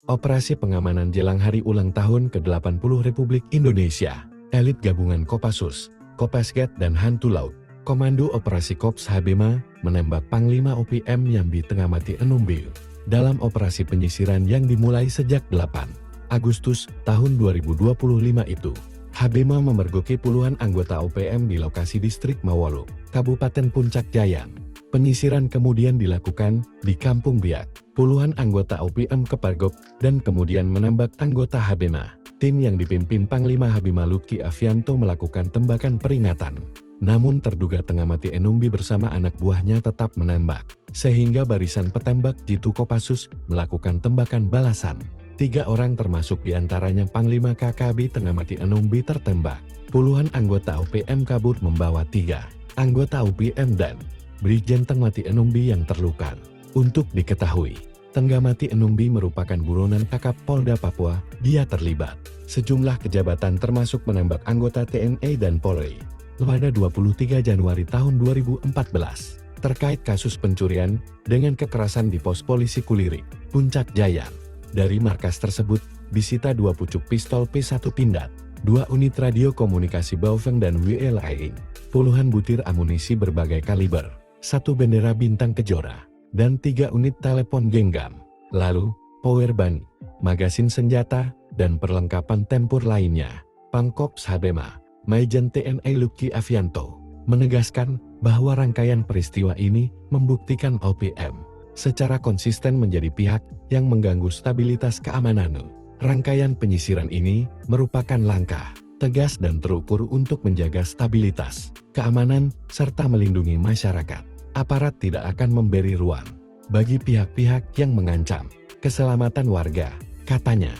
Operasi pengamanan jelang hari ulang tahun ke-80 Republik Indonesia. Elit gabungan Kopassus, Kopasgat dan Hantu Laut. Komando Operasi Kops Habema menembak Panglima OPM Yambi Tengah Mati Enumbi dalam operasi penyisiran yang dimulai sejak 8 Agustus tahun 2025 itu. Habema memergoki puluhan anggota OPM di lokasi distrik Mawolo, Kabupaten Puncak Jaya. Penyisiran kemudian dilakukan di Kampung Biak. Puluhan anggota OPM kepergok dan kemudian menembak anggota Habema. Tim yang dipimpin Panglima Habima Lutki Afianto melakukan tembakan peringatan. Namun terduga Tengah Mati Enumbi bersama anak buahnya tetap menembak, sehingga barisan petembak Jitu Kopassus melakukan tembakan balasan. 3 orang termasuk diantaranya Panglima KKB Tengah Mati Enumbi tertembak. Puluhan anggota OPM kabur membawa 3 anggota OPM dan Brigjen Tengah Mati Enumbi yang terluka. Untuk diketahui, Tengah Mati Enumbi merupakan buronan Kakap Polda Papua. Dia terlibat sejumlah kejabatan termasuk menembak anggota TNI dan Polri pada 23 Januari tahun 2014 terkait kasus pencurian dengan kekerasan di pos polisi Kuliri, Puncak Jaya. Dari markas tersebut disita 2 pucuk pistol P1 Pindad, 2 unit radio komunikasi Baofeng dan WLAI, puluhan butir amunisi berbagai kaliber, 1 bendera bintang kejora, dan 3 unit telepon genggam. Lalu, powerbank, magasin senjata, dan perlengkapan tempur lainnya. Pangkops Habema, Maijen TNI Lutki Afianto, menegaskan bahwa rangkaian peristiwa ini membuktikan OPM secara konsisten menjadi pihak yang mengganggu stabilitas keamanan. Rangkaian penyisiran ini merupakan langkah tegas dan terukur untuk menjaga stabilitas, keamanan, serta melindungi masyarakat. Aparat tidak akan memberi ruang bagi pihak-pihak yang mengancam keselamatan warga, katanya.